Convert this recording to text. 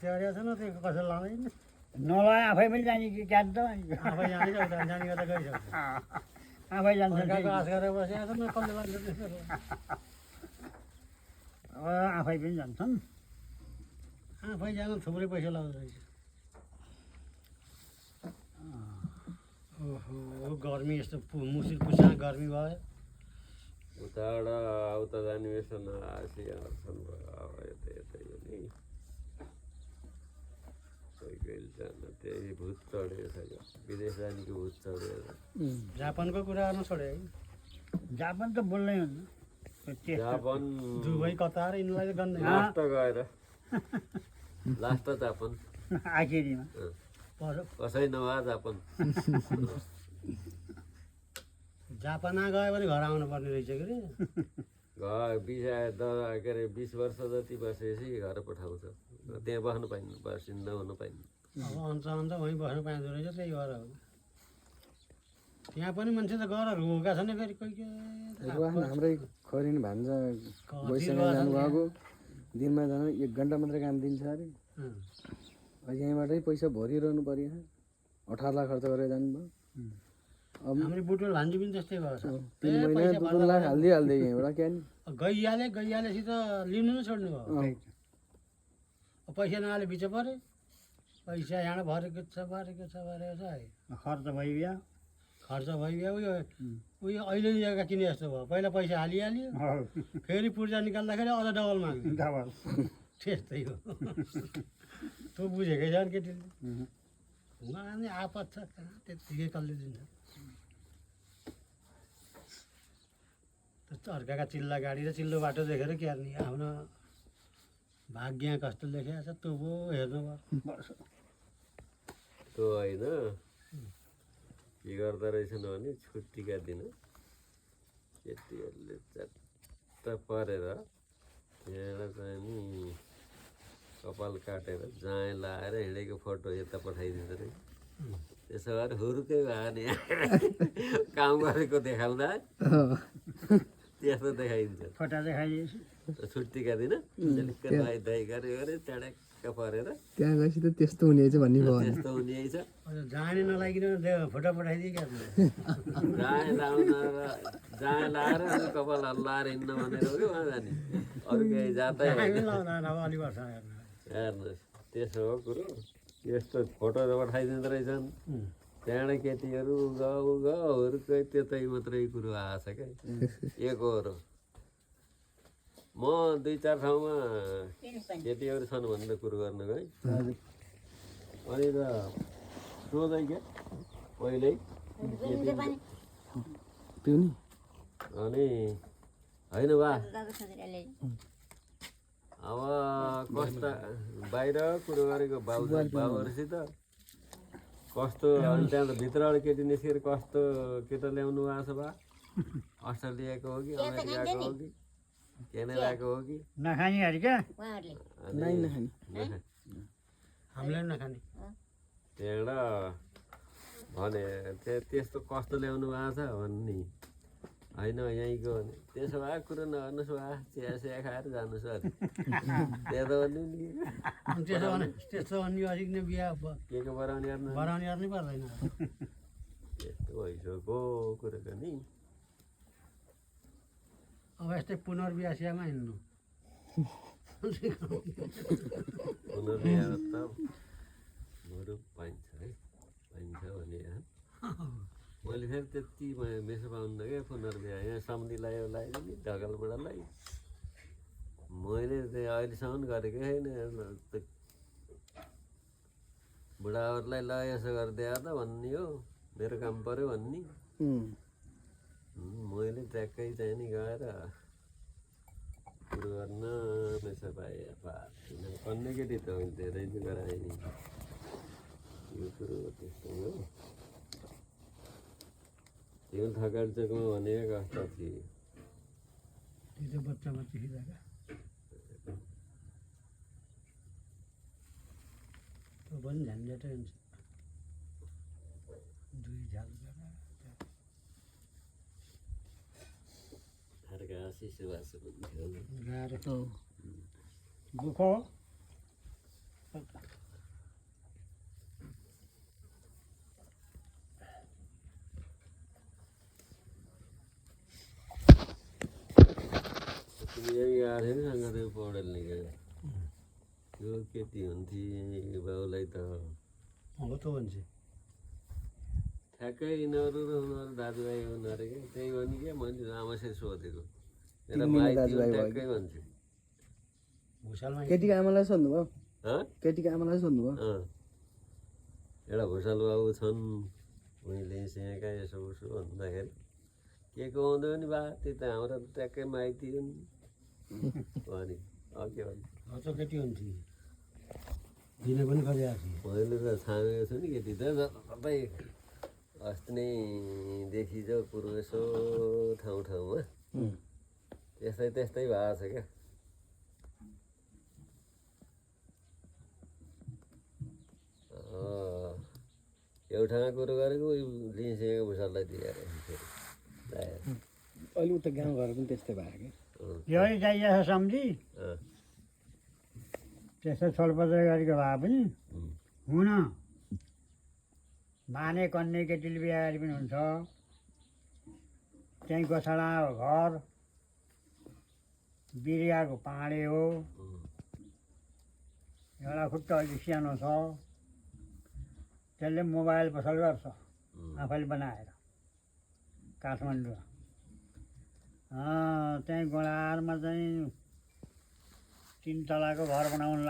तयारी छ न त्यो कसैले लाँदैन नलाए आफै पनि जाने कि क्याट त आफै जाने जाने गर्दा गइसक्छ आफै जान्छ अर्काको आश गरेर बसेको छ न कसले लान्छ त्यस्तो आफै पनि जान्छन् आफै जानु थुप्रै पैसा लाग्दो रहेछ ओहो गर्मी यस्तो मुसिर पुसा गर्मी भयो उताबाट उता जाने बेसन आसिहाल्छन् अब यतै यतै हो नि कोही कहिले जान त्यही भूत चढेको छ विदेश जानेको भूत चढेको जापानको कुरा गर्नु छोड्यो है जापान त बोल्नै हुन्न जापान दुबई कतार यिनीलाई गर्दैन लास्ट गएर लास्ट जापान आखिरीमा कसै नभए जापान जापानमा गयो भने घर आउनु पर्ने रहेछ के अरे घर के अरे 20 वर्ष जति बसेपछि घर पठाउँछ त्यहाँ बस्नु पाइन्न बासिन्दा हुनु पाइन्न अब अन्त वहीँ बस्नु पाइँदो रहेछ त्यही भएर हो त्यहाँ पनि मान्छे त गएर रोका छन् फेरि कोही के हाम्रै खरिन भान्जा गइसँग जानुभएको दिनमा जानु 1 घन्टा मात्रै काम दिन्छ अरे यहीँबाटै पैसा भरिरहनु पर्यो 18 लाख खर्च गरेर जानुभयो हाम्रो बुटोल भान्जी पनि त्यस्तै भएको छ 3 महिना 2 लाख हाल्दै यहीँबाट क्या नि गइहालेसित लिनु नै छोड्नु भयो पैसा नहाले बिच पऱ्यो पैसा यहाँ भरेको छ है खर्च भइबया खर्च भइबया उयो अहिले जग्गा किने जस्तो भयो पहिला पैसा हालिहाल्यो फेरि पूर्जा निकाल्दाखेरि अझ डबल माग्यो त्यस्तै हो तँ बुझेकै छ नि केटीले उहाँ नि आपत छ कहाँ त्यत्तिकै कसले दिन्छ त्यस्तो अर्काका चिल्ला गाडी र चिल्लो बाटो देखेर क्यार्ने आफ्नो भाग्य कस्तो लेखेको छ तँ पो हेर्नु पर्छ त्यो होइन के गर्दो रहेछन् भने छुट्टीका दिन केटीहरूले च्यात्त परेर त्यहाँबाट चाहिँ नि कपाल काटेर जाँय लाएर हिँडेको फोटो यता पठाइदिँदो रहेछ त्यसो भएर हुर्कै भयो नि काम गरेको देखाउँदा त्यस्तो देखाइदिन्छ फोटा देखाइदिएछ छुट्टीका दिन नुहाइ धुवाइ गऱ्यो अरे च्याडक्क परेर त्यहाँ गएपछि त त्यस्तो हुने चाहिँ भन्ने भयो त्यस्तो हुने छ जाने नलागिकन फोटो पठाइदिए क्या जाँय लाउन र जाँय लाएर अनि कपाल हल्लाएर हिँड्न भनेर हो कि उहाँ जाने अरू केही जातै लाउँदैन अब अलि वर्ष हेर्नु हेर्नुहोस् त्यसो हो कुरो यस्तो फोटो पठाइदिँदो रहेछन् त्यहाँबाट केटीहरू हुर्कै त्यतै मात्रै कुरो आएछ क्या एकहोरो म 2-4 ठाउँमा केटीहरू छन् भनेर कुरो गर्नु है अनि त सोधै क्या पहिल्यै पिउनी अनि होइन वा अब कस्तो बाहिर कुरो गरेको बाबुहरूसित कस्तो अनि त्यहाँ त भित्रबाट केटी निस्केर कस्तो केटा ल्याउनु भएको छ बा अस्ट्रेलियाको हो कि अमेरिकाको हो कि क्यानाडाको हो कि नखाने अरे क्या हामीले नखाने त्यहाँबाट भने त्यस्तो कस्तो ल्याउनु भएको छ भन्ने होइन यहीँको भने त्यसो भए कुरो नगर्नुहोस् वा चिया खाएर जानुहोस् अरे त्यहाँ त भन्नु नि त्यस्तो भन्ने अलिक नै बिहा के को बराउने गर्नु बढाउने गर्नै पर्दैन यस्तो भइसक्यो कुरोको नि अब यस्तै पुनर्बिहा सियामा हिँड्नु पुनर्बिहा त बरु पाइन्छ है पाइन्छ भने मैले फेरि त्यति मेसो पाउनु क्या पुनर्बिहा यहाँ सम्धिलाई लगाइदिने ढकालबुढालाई मैले चाहिँ अहिलेसम्म गरेकै छैन बुढाहरूलाई ल यसो गरिदिए त भन्ने हो मेरो काम पऱ्यो भन्ने मैले ट्याक्कै चाहिँ नि गएर कुरो गर्न मेसो पाएँ कन्ने केटी त मैले धेरै नै गराएँ नि यो कुरो त्यस्तो हो यो थकाड चोकमा भनेको कस्तो थियो त्यो बच्चा खिँदाका त्यो पनि झन्झटै हुन्छ 2 झाल शिशुवास गाह्रो दुःख तिमी यही आएको थिएँ नि सँगै त्यो पौडेल निकै त्यो केटी हुन्थे बाउलाई त हो त भन्छ ठ्याक्कै यिनीहरू र उनीहरू दाजुभाइ हुनुहुन्थ्यो कि त्यही हो नि क्या मैले आमासित सोधेको मेरो तिमी माइती दाजुभाइ भयो ठ्याक्कै भन्छु भुषालमा केटीको आमालाई सोध्नुभयो हँ केटीको आमालाई सोध्नुभयो एउटा भुषाल बाबु छन् उहिले सिँहेका यसो उसो भन्दाखेरि के को आउँदैन नि बा त्यो त हाम्रो ट्याक्कै माइती हुन् भने के भन्नु त केटी हुन्थे दिने पनि गरिरहेको थिएँ मैले त छामेको छु नि केटी त तपाईँ अस्ति नै देखिन्छ कुरो यसो ठाउँ ठाउँमा त्यस्तै त्यस्तै भएको छ क्या एउटामा कुरो गरेको लिइसकेको भुषाललाई दिएर अहिले उता गाउँघर पनि त्यस्तै भयो कि यही चाहिएको छ सम्झी त्यस्तो छोडपत्र गरेको भए पनि हुन माने कन्ने केटीले बिहा गरी पनि हुन्छ त्यहीँ गोछाडा घर बिरियाको पाँडे हो एउटा खुट्टा अलिक सानो छ त्यसले मोबाइल पसल गर्छ आफैले बनाएर काठमाडौँमा त्यहीँ गोडारमा चाहिँ 3 तलाको घर बनाउनु